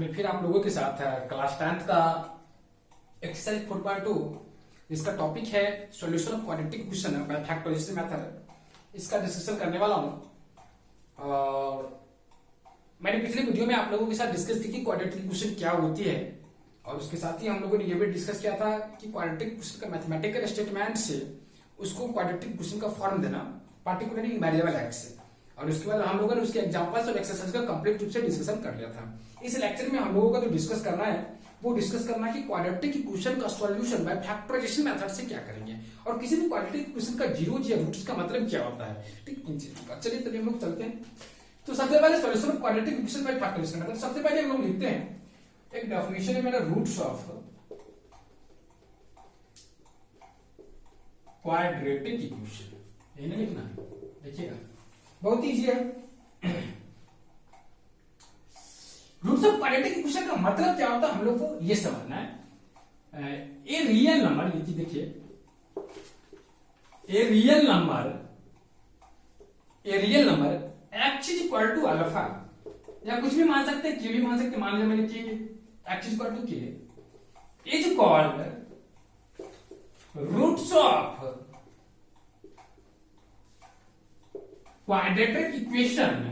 मैं फिर आप लोगों के साथ क्लास 10th का एक्सरसाइज 4.2 इसका टॉपिक है solution of quadratic equation by factorization method, इसका डिस्कशन करने वाला हूं। और मैंने पिछले वीडियो में आप लोगों के साथ डिस्कस की कि क्वाड्रेटिक इक्वेशन क्या होती है, और उसके साथ ही हम लोगों ने यह भी डिस्कस किया था कि क्वाड्रेटिक इक्वेशन का मैथमेटिकल स्टेटमेंट से उसको क्वाड्रेटिक इक्वेशन का फॉर्म देना पार्टिकुलरली इनवेरिएबल एक्स से। और उसके बाद हम लोगों ने उसके एग्जांपल्स और एक्सरसाइज का कंप्लीट रूप से डिस्कशन कर लिया था। इस लेक्चर में हम लोगों को जो डिस्कस करना है वो डिस्कस करना है कि क्वाड्रेटिक इक्वेशन का सॉल्यूशन बाय फैक्टराइजेशन मेथड से क्या करेंगे, और किसी भी क्वाड्रेटिक इक्वेशन का जीरोज या रूट्स का मतलब क्या होता है। ठीक, इन चीजों का चलिए तभी हम लोग चलते हैं। तो सबसे पहले solution of quadratic equation by factorization method, सबसे पहले हम लोग लिखते हैं एक डेफिनेशन है मेरा, रूट्स ऑफ क्वाड्रेटिक इक्वेशन। ये नहीं लिखना है, देखिएगा बहुत इजी है। रूट्स ऑफ क्वाड्रेटिक इक्वेशन का मतलब क्या होता है हम लोग को ये समझना है। ए रियल नंबर, ये देखिए, a real number x is equal to alpha, या कुछ भी मान सकते हैं, के भी मान सकते हैं। मान लिया मैंने कि x is equal to k is called roots of quadratic equation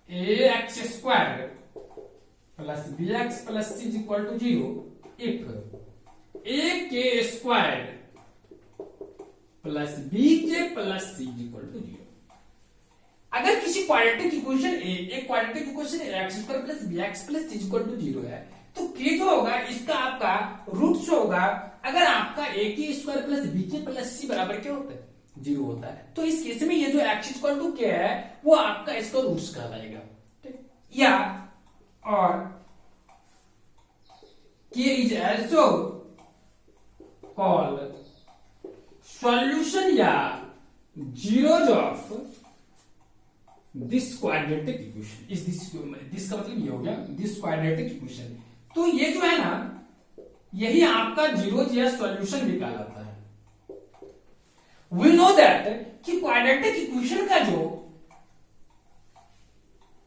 ax square plus bx plus c is equal to 0 if a k square plus bk plus c is equal to 0। अगर किसी quadratic equation एक quadratic equation ax square plus bx plus c is equal to 0 है, तो k जो होगा इसका आपका roots होगा अगर आपका a k square plus bk plus c बराबर क्या होता है, 0 होता है। तो इस केस में ये जो x इक्वल टू k है वो आपका इसका रूट्स कहलाएगा। ठीक, या और k is also called solution या zeros of this quadratic equation. इस दिस का मतलब ये हो गया दिस क्वाड्रेटिक इक्वेशन। तो ये जो है ना, यही आपका जीरोज या सॉल्यूशन भी कहलाता है। We know that कि क्वाड्रेटिक इक्वेशन का जो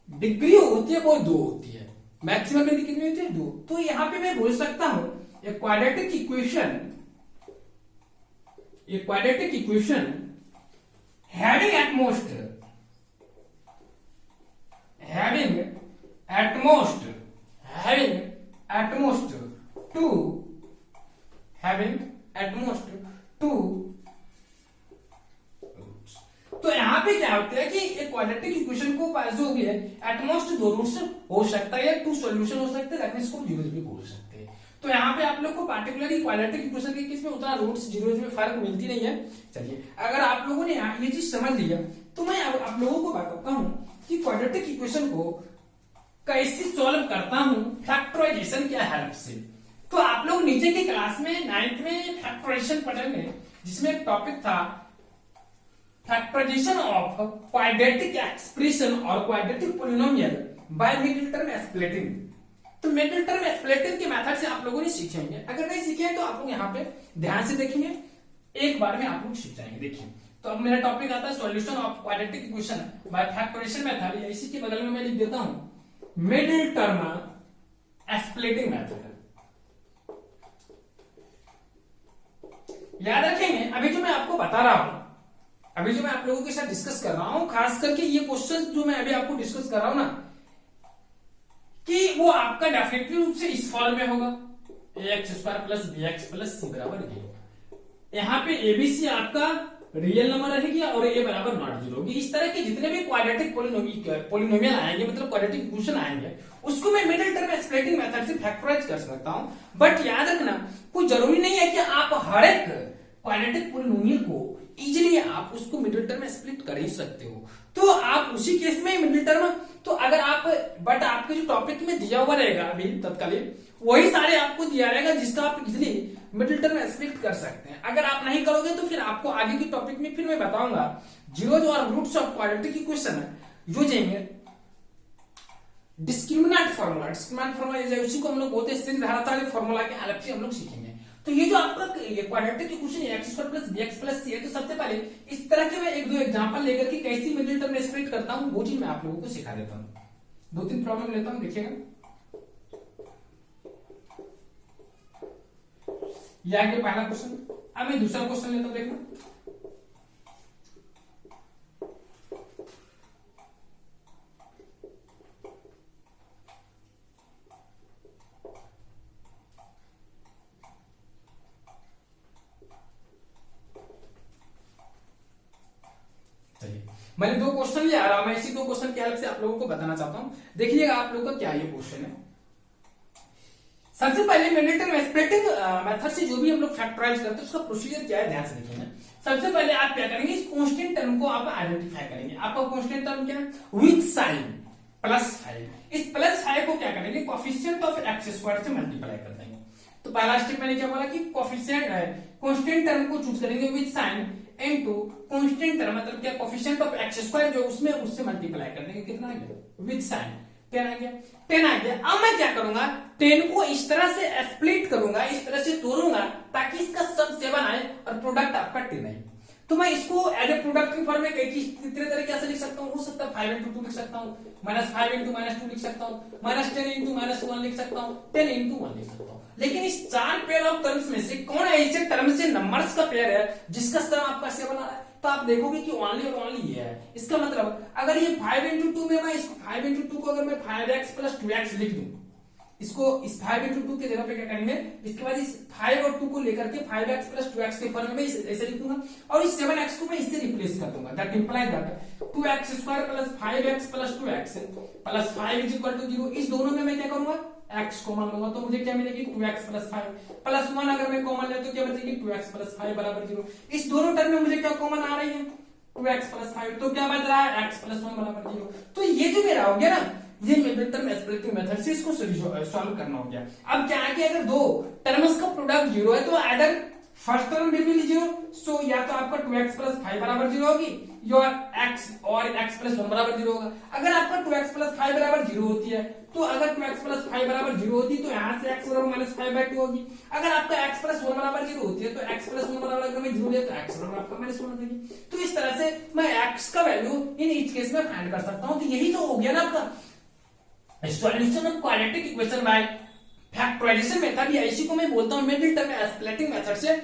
डिग्री होती है वो 2 होती है, मैक्सिमम डिग्री कितनी होती है, 2। तो यहां पे मैं बोल सकता हूं a quadratic equation having at most two. तो यहां पे क्या होता है कि एक क्वाड्रेटिक इक्वेशन को जो भी है एटमोस्ट 2 रूट्स हो सकता है या 2 सॉल्यूशन हो सकते हैं, इसको जीरोज भी बोल सकते हैं। तो यहाँ पे आप लोग को पार्टिकुलरली क्वाड्रेटिक इक्वेशन के केस में उतना रूट्स जीरोज में फर्क मिलती नहीं है। चलिए, अगर आप लोगों ने ये चीज समझ लिया तो मैं अब आप लोगों को बताता हूं कि क्वाड्रेटिक इक्वेशन को कैसे सॉल्व करता हूं फैक्टराइजेशन के हेल्प से। तो आप लोग नीचे की क्लास में 9th में फैक्टराइजेशन पढ़ेंगे, जिसमें एक टॉपिक था फैक्टराइजेशन ऑफ क्वाड्रेटिक एक्सप्रेशन और quadratic polynomial bye middle term splitting. तो मिडिल टर्म स्प्लिटिंग के मेथड से आप लोगों ने सीखेंगे। अगर नहीं सीखे तो आप लोग यहाँ पे ध्यान से देखेंगे, एक बार में आप लोग सीख जाएंगे। देखिए, तो अब मेरा टॉपिक आता है solution of quadratic equation by factorization method. इसी के बगल में मैं लिख देता हूं मिडिल टर्म स्प्लिटिंग मेथड। याद रखेंगे, अभी जो मैं आपको बता रहा हूं, अभी जो मैं आप लोगों के साथ डिस्कस कर रहा हूं, खास करके ये क्वेश्चन जो मैं अभी आपको डिस्कस कर रहा हूं ना, कि वो आपका डेफिनेटली रूप से इस फॉर्म में होगा ax square plus bx plus c बराबर 0। यहाँ पे abc आपका रियल नंबर रहेगी और a बराबर नॉट 0 होगी। इस तरह के जितने भी क्वाड्रेटिक पॉलिनोमियल आएंगे, मतलब क्वाड्रेटिक इक्वेशन आएंगे, उसको मैं मिडिल टर्म स्प्लिटिंग मेथड से फैक्टराइज कर सकता हूं। बट याद रखना, कोई जरूरी नहीं है कि आप हर एक क्वाड्रेटिक पॉलिनोमियल को इजीली आप उसको मिडिल टर्म में स्प्लिट कर ही सकते हो। तो आप उसी केस में मिडिल टर्म, तो अगर आप, बट आपके जो टॉपिक में दिया हुआ रहेगा अभी तत्कालीन, वही सारे आपको दिया रहेगा जिसका आप इजीली मिडिल टर्म में स्प्लिट कर सकते हैं। अगर आप नहीं करोगे तो फिर आपको आगे की टॉपिक में फिर मैं बताऊंगा जीरोज और roots of quadratic equation using discriminant formula. Discriminant formula उसी को हम लोग बोलते हैं श्रृंखलाधारी फार्मूला के हेल्प से हम लोग सीखेंगे। तो ये जो आपका quadratic equation x square plus bx plus c है, तो सबसे पहले इस तरह के मैं एक दो एग्जांपल लेकर के कैसी मिडिल टर्म में स्प्लिट करता हूं वो चीज मैं आप लोगों को सिखा देता हूं। 2-3 प्रॉब्लम लेता हूं, देखिएगा। ये आ गया पहला क्वेश्चन। अब मैं दूसरा क्वेश्चन लेता हूं, देखना। मैंने दो क्वेश्चन ले आ रहा हूं, मैं इसी दो क्वेश्चन के हेल्प से आप लोगों को बताना चाहता हूं। देखिएगा आप लोगों का क्या ये क्वेश्चन है। सबसे पहले मैंडेटरी में स्प्लिटिंग मेथड से जो भी हम लोग फैक्टराइज करते हैं उसका प्रोसीजर क्या है, ध्यान से देखिए। सबसे पहले आप क्या करेंगे, इस कांस्टेंट टर्म को आप आइडेंटिफाई करेंगे। आपका कांस्टेंट टर्म क्या है, विद साइन +5। इस +5 को क्या करेंगे, कोएफिशिएंट ऑफ x स्क्वायर से मल्टीप्लाई कर देंगे। तो पहला स्टेप मैंने क्या बोला कि कोएफिशिएंट कांस्टेंट टर्म को चूज करेंगे with sign into constant term मतलब क्या, कोएफिशिएंट ऑफ x स्क्वायर जो उसमें उससे मल्टीप्लाई कर देंगे। कितना आ गया, विद साइन 10 आ गया, 10 आ गया। अब मैं क्या करूंगा, 10 को इस तरह से स्प्लिट करूंगा, इस तरह से तोड़ूंगा ताकि इसका सब 7 आए और प्रोडक्ट आपका 10 आए। तो मैं इसको एज ए प्रोडक्ट की फॉर्म में कितने तरीके से लिख सकता हूँ, हो सकता है 5 into 2 लिख सकता हूँ, -5 into -2 लिख सकता हूँ, -10 into -1 लिख सकता हूँ, 10 into 1 लिख सकता हूँ। लेकिन इस 4 पेयर ऑफ टर्म्स में से कौन ऐसे टर्म से नंबर्स का पेयर है जिसका सम आपका 7 आ रहा है, तो आप देखोगे कि ओनली और ओनली ये है। इसका मतलब अगर ये 5 into 2 में मैं इसको 5 into 2 को अगर मैं 5x + 2x लिख दूं, इसको इस 5 into 2 के जगह पे क्या करेंगे, इसके बाद इस 5 और 2 को लेकर के 5x + 2x के फॉर्म में ऐसे लिख दूंगा और इस 7x को मैं इससे रिप्लेस कर दूंगा। That implies that 2x² + 5x + 2x + 5 = 0। इस दोनों में मैं क्या करूंगा, x कॉमन लूंगा तो मुझे क्या मिलेगी, 2x + 5 + 1 अगर मैं कॉमन ले तो क्या बचेगी, 2x + 5 = 0। इस दोनों टर्म में मुझे क्या कॉमन आ रही है, 2x + 5, तो क्या बच रहा है, x + 1 = 0। तो ये जो मेरा हो गया ना, ये मैंडेटरी स्प्लिटिंग मेथड से इसको सॉल्व करना हो गया। अब क्या है कि अगर दो टर्म्स का प्रोडक्ट 0 है तो either first term will be 0, सो या तो आपका 2x + 5 = 0 होगी या x + 1 = 0 होगा। अगर आपका 2x + 5 = 0 होती है तो अगर 2x + 5 = 0 होती तो यहां से x = -5/2 होगी। अगर आपका x + 1 = 0 होती है तो x + 1 = अगर मैं 0 ले तो x = आपका -1 हो जाएगी। तो इस तरह से मैं x का वैल्यू इन ईच केस में फाइंड कर सकता हूं। तो यही तो हो गया ना आपका solution of quadratic equation by factorization method, या इसी को मैं बोलता हूं मैंडेटरी स्प्लिटिंग मेथड से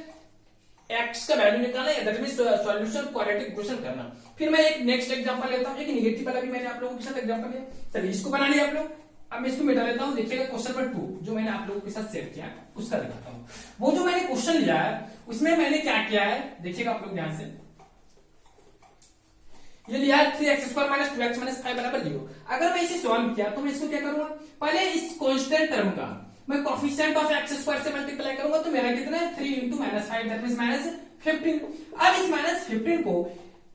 x का वैल्यू निकालना, that means solution quadratic equation करना। फिर मैं एक नेक्स्ट एग्जांपल लेता हूं, एक नेगेटिव वाला भी मैंने आप लोगों के साथ एग्जांपल लिया। चलिए इसको बना लिया आप लोग। अब मैं इसको मिटा लेता हूं। देखिएगा क्वेश्चन नंबर 2 जो मैंने आप लोगों के साथ शेयर किया उसका दिखाता हूं। वो जो मैंने क्वेश्चन लिया है उसमें मैंने क्या किया है, देखिएगा आप लोग ध्यान से। ये लिया 3x² - 2x - 5 = 0। अगर मैं इसे सॉल्व किया तो मैं इसको क्या करूंगा, पहले इस कांस्टेंट टर्म का मैं कोएफिशिएंट ऑफ x² से मल्टीप्लाई करूंगा तो मेरा कितना है, 3 × -5 दैट मींस -15। अब इस -15 को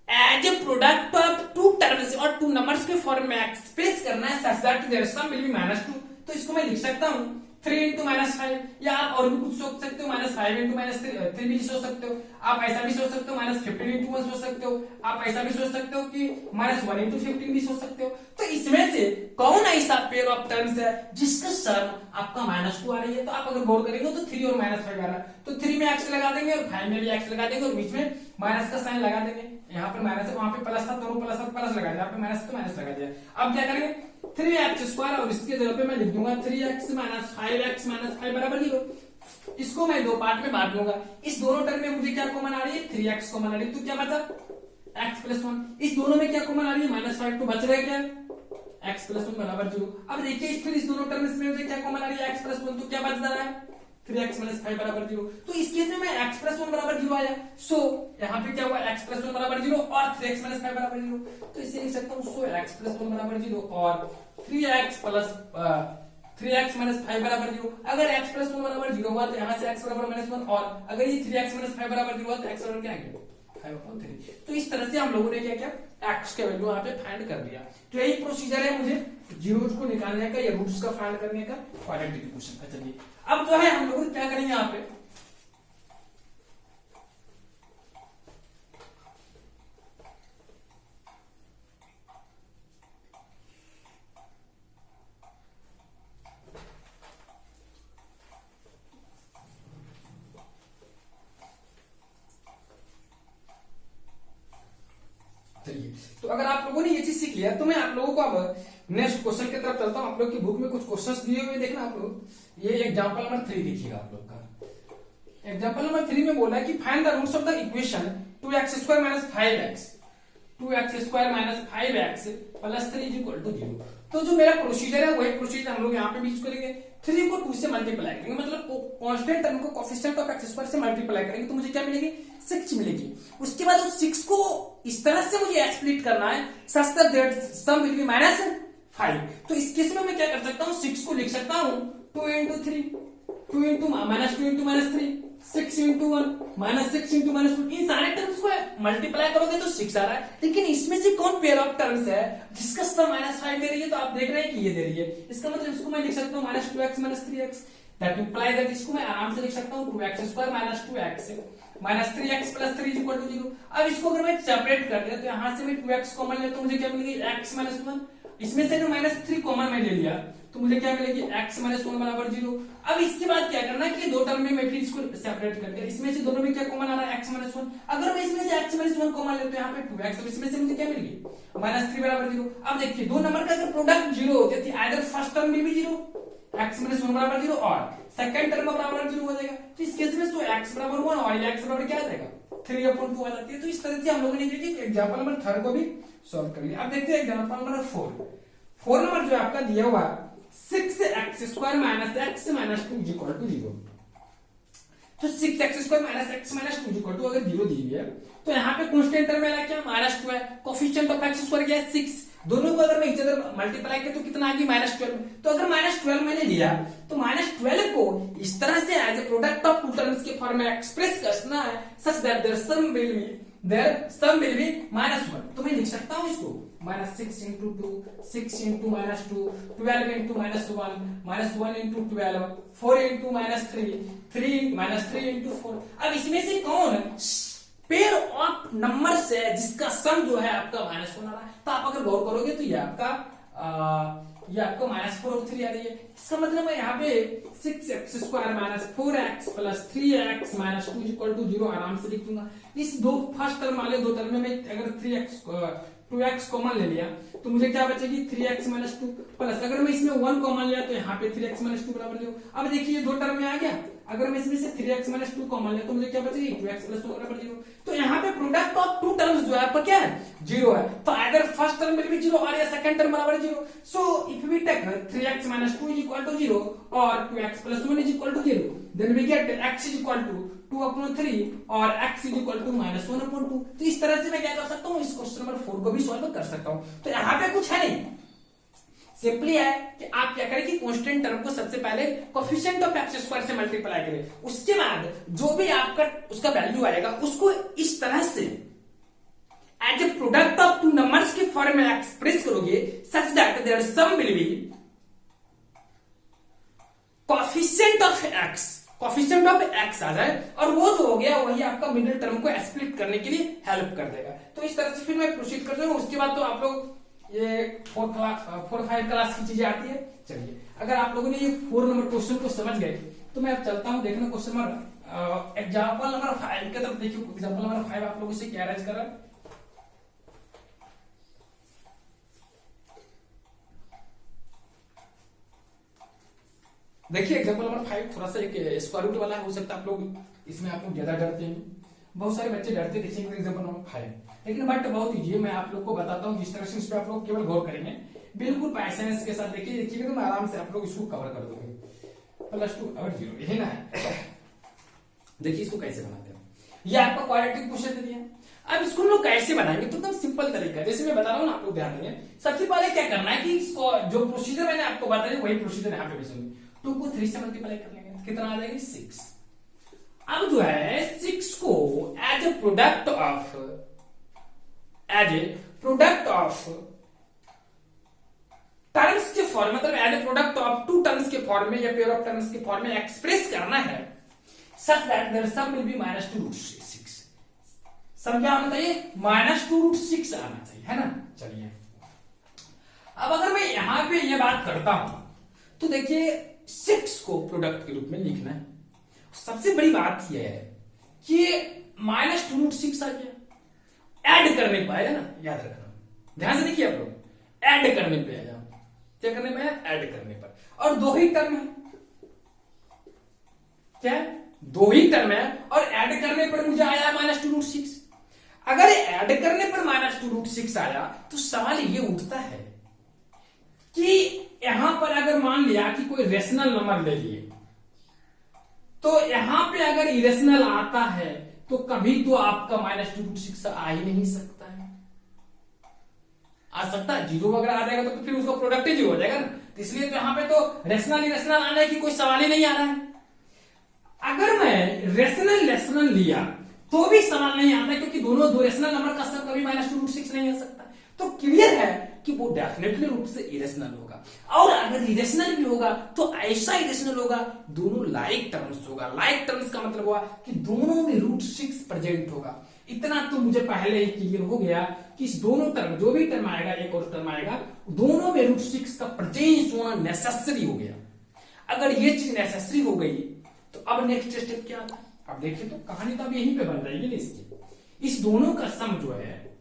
as a product of two terms और टू नंबर्स के फॉर्म में एक्सप्रेस करना है such that their sum will be -2। तो इसको मैं लिख सकता हूं 3 × -5, या आप और भी कुछ सोच सकते हो, -5 × -3 भी सोच सकते हो। आप ऐसा भी सोच सकते हो, -15 × 1 सोच सकते हो। आप ऐसा भी सोच सकते हो कि -1 × 15 भी सोच सकते हो। तो इसमें से कौन ऐसा पेयर ऑफ टर्म्स है जिसका सम आपका -2 आ रही है। तो आप अगर गौर करेंगे तो 3 और -5 आ रहा है, तो 3 में x लगा देंगे और 5 में भी x लगा देंगे और बीच में माइनस का साइन लगा देंगे। यहाँ पर माइनस है, वहां पे प्लस था, दोनों प्लस था, प्लस लगा दिया। यहाँ पे माइनस तो माइनस लगा दिया। अब क्या करेंगे, 3x² और इसके जगह पे मैं लिख दूंगा 3x - 5x - 5 = 0। इसको मैं दो पार्ट में बांट लूंगा। इस दोनों टर्म में मुझे क्या कॉमन आ रही है, 3x कॉमन आ रही है, तो क्या बचा x + 1। इस दोनों में क्या कॉमन आ रही है, -5, तो बच रहा है क्या, x + 1 = 0। अब देखिए फिर इस दोनों टर्म्स में मुझे क्या कॉमन आ रही है, x + 1, तो क्या बच रहा है 3x - 5 = 0। तो इस केस में मैं x + 1 = 0 आया। सो यहाँ पे क्या हुआ, x + 1 = 0 और 3x - 5 = 0। तो इसे लिख सकता हूँ, सो x + 1 = 0 और 3x - 5 = 0। अगर x + 1 = 0 हुआ तो यहाँ से x = -1, और अगर ये 3x - 5 = 0 हुआ तो x = क्या आएगा, 5/3। तो इस तरह से हम लोगों ने क्या किया, x का वैल्यू यहाँ पे फाइंड कर दिया। तो यही प्रोसीजर है मुझे जीरोस को निकालने का या रूट्स का फाइंड करने का क्वाड्रेटिक इक्वेशन का। चलिए अब जो है हम लोग क्या करेंगे, यहाँ पे तो अगर आप लोगों ने ये चीज सीख लिया तो मैं आप लोगों को अब नेक्स्ट क्वेश्चन की तरफ चलता हूं। आप लोग की बुक में कुछ क्वेश्चंस दिए हुए देखना आप लोग। ये एग्जांपल नंबर 3 देखिएगा आप लोग का। एग्जाम्पल नंबर 3 में बोला है कि find the roots of the equation 2x² minus 5x 2x² minus 5x plus 3 is equal to 0। तो जो मेरा प्रोसीजर है वही प्रोसीजर हम लोग यहाँ पे भी यूज करेंगे। 3 को 2 से मल्टीप्लाई करेंगे, मतलब कांस्टेंट टर्म को कोएफिशिएंट ऑफ x² से मल्टीप्लाई करेंगे तो मुझे क्या मिलेगी 6 मिलेगी। उसके बाद उस 6 को इस तरह से मुझे स्प्लिट करना है such that sum will be minus 5। तो इस केस में मैं क्या कर सकता हूँ 6 को लिख सकता हूँ 2 into 3 2 into minus 3 6 into 1 minus 6 into minus 1। इन सारे टर्म्स को मल्टीप्लाई करोगे तो 6 आ रहा है, लेकिन इसमें से कौन पेयर ऑफ टर्म्स है जिसका सम -5 दे रही है, तो आप देख रहे हैं कि ये दे रही है। इसका मतलब इसको मैं लिख सकता हूँ -2x minus 3x। That imply that इसको मैं आराम से लिख सकता हूँ 2x² minus 2x minus 3x plus 3 is equal to 0। अब इसको अगर मैं सेपरेट कर दिया तो यहाँ से मैं 2x कॉमन लिया तो मुझे क्या मिलेगी x minus 1। इसमें से जो -3 कॉमन मैं ले लिया तो मुझे क्या मिलेगी x minus 1 बराबर 0। अब इसके बाद क्या करना है कि दो टर्म में मैं फिर इसको सेपरेट कर दिया, इसमें से दोनों में क्या कॉमन आ रहा है x minus 1। अगर मैं इसमें से x minus 1 कॉमन ले तो यहाँ पे 2x और इसमें से मुझे क्या मिलेगी -3 बराबर 0। अब देखिए दो नंबर का अगर प्रोडक्ट 0 होती थी आइदर फर्स्ट टर्म में भी 0 x minus 1 बराबर 0 और सेकंड टर्म बराबर 0 हो जाएगा। तो इस केस में तो x बराबर 1 और ये x बराबर क्या आ जाएगा 3/2 आ जाती है। तो इस तरह से हम लोगों ने एग्जांपल नंबर 3 को भी सॉल्व कर लिया। अब देखते हैं एग्जांपल नंबर 4 नंबर जो आपका दिया हुआ 6x² minus x minus 2 is equal to 0। तो 6x² minus x minus 2 is equal to अगर 0 दी हुई है तो यहाँ पे कांस्टेंट टर्म मेरा क्या -2 है, कोएफिशिएंट ऑफ x² क्या है 6। दोनों को अगर मैं इच अदर मल्टीप्लाई करूं तो कितना आ गया -12। तो अगर -12 मैंने लिया तो -12 को इस तरह से as a product of two terms के फॉर्म में एक्सप्रेस करना है such that their sum will be -1। तो मैं लिख सकता हूं इसको -6 into 2 6 into -2 12 into -1 -1 into 12 4 into -3 3 into 4। अब इसमें से कौन पेयर ऑफ नंबर्स है जिसका सम जो है आपका -1 आ रहा है। तो आप अगर गौर करोगे तो ये आपका -4 और 3 आ रही है। इसका मतलब मैं यहाँ पे 6x² minus 4x plus 3x minus 2 equal to 0 आराम से लिख दूंगा। इस दो फर्स्ट टर्म वाले दो टर्म में मैं अगर 2x कॉमन ले लिया तो मुझे क्या बचेगी 3x minus 2 प्लस अगर मैं इसमें 1 कॉमन लिया तो यहाँ पे 3x minus 2 बराबर 0। अब देखिए दो टर्म में आ गया, अगर मैं इसमें से 3x minus 2 कॉमन लिया तो मुझे क्या बचेगी 2x plus 2 बराबर 0। तो यहाँ पे प्रोडक्ट ऑफ टू टर्म्स जो है आपका क्या है 0 है। तो either first term will be 0 और या सेकंड टर्म बराबर 0। So if we take 3x minus 2 is equal to 0 और 2x plus 1 is equal to 0 then we get x is equal to 2/3 और x is equal to -1/2। तो इस तरह से मैं क्या कर सकता हूँ इस क्वेश्चन नंबर 4 को भी सॉल्व कर सकता हूँ। तो यहाँ पे कुछ है नहीं, सिंपली है कि आप क्या करें कि कांस्टेंट टर्म को सबसे पहले कोएफिशिएंट ऑफ x² से मल्टीप्लाई करें, उसके बाद जो भी आपका उसका वैल्यू आएगा उसको इस तरह से as a product of two numbers के फॉर्म में एक्सप्रेस करोगे such that their sum will be coefficient of x आ जाए और वो जो हो गया वही आपका मिडिल टर्म को स्प्लिट करने के लिए हेल्प कर देगा। तो इस तरह से फिर मैं प्रोसीड करता हूँ। उसके बाद तो आप लोग ये 4-5 क्लास की चीजें आती है। चलिए अगर आप लोगों ने ये 4 नंबर क्वेश्चन को समझ गए तो मैं अब चलता हूँ देखना क्वेश्चन नंबर एग्जाम्पल नंबर 5 की तरफ। देखिए एग्जाम्पल नंबर 5 आप लोगों से क्या राइज कर रहा है। देखिए एग्जाम्पल नंबर 5 थोड़ा सा एक स्क्वायर रूट वाला हो सकता है, आप लोग इसमें आप लोग ज्यादा डरते हैं, बहुत सारे बच्चे डरते देखिए एग्जाम्पल नंबर 5, लेकिन बट बहुत इजी है। मैं आप लोग को बताता हूँ इंस्ट्रक्शंस पे आप लोग केवल गौर करेंगे, बिल्कुल पैसेंस के साथ देखिएगा तो मैं आराम से आप लोग इसको कवर कर दोगे। +2 और 0 यही ना है। देखिए इसको कैसे बनाते हैं, ये आपका क्वाड्रेटिक क्वेश्चन दे दिया। अब इसको हम लोग कैसे बनाएंगे तो एकदम सिंपल तरीका है, जैसे मैं बता रहा हूँ ना आप लोग ध्यान देंगे। सबसे पहले क्या करना है कि इसको जो प्रोसीजर मैंने आपको बताया वही प्रोसीजर यहाँ पे भी सुनिए। 2 को 3 से मल्टीप्लाई कर लेंगे, कितना आ जाएगी 6। अब जो है 6 को as a product of terms के फॉर्म मतलब as a product of two terms के फॉर्म में या पेयर ऑफ टर्म्स के फॉर्म में एक्सप्रेस करना है such that their sum will be -2√6। Sum क्या होना चाहिए -2√6 आना चाहिए, है ना। चलिए अब अगर मैं यहां पे ये बात करता हूं तो देखिए 6 को प्रोडक्ट के रूप में लिखना है। सबसे बड़ी बात यह है कि -2√6 आ गया, ऐड करने पे आएगा ना, याद रखना, ध्यान से देखिए आप लोग, ऐड करने पे आया, क्या करने पे आया, ऐड करने पर। और दो ही टर्म है, क्या है दो ही टर्म है और ऐड करने पर मुझे आया -2√6। अगर ऐड करने पर -2√6 आया तो सवाल ये उठता है कि यहां पर अगर मान लिया कि कोई रेशनल नंबर ले लिए, तो यहां पे अगर इरेशनल आता है तो कभी तो आपका -2√6 आ ही नहीं सकता है। आ सकता है, जीरो वगैरह आ जाएगा तो फिर उसका प्रोडक्ट ही जीरो हो जाएगा ना। तो इसलिए तो यहां पे तो रेशनल इरेशनल आने की कोई सवाल ही नहीं आ रहा है। अगर मैं रेशनल लिया तो भी सवाल नहीं आता, क्योंकि दोनों दो रेशनल नंबर का सम कभी -2√6 नहीं आ सकता। तो क्लियर है कि वो डेफिनेटली रूप से इरेशनल होगा, और अगर इरेशनल भी होगा तो ऐसा इरेशनल होगा दोनों लाइक टर्म्स होगा। लाइक टर्म्स का मतलब हुआ कि दोनों में √6 प्रेजेंट होगा। इतना तो मुझे पहले ही क्लियर हो गया कि इस दोनों टर्म, जो भी टर्म आएगा, एक और टर्म आएगा, दोनों में √6 का प्रेजेंस होना नेसेसरी हो गया। अगर ये चीज नेसेसरी हो गई तो अब नेक्स्ट स्टेप क्या आता है? अब देखिए तो कहानी तो अब यहीं पे बन जाएगी ना इसकी। इस दोनों का सम जो है,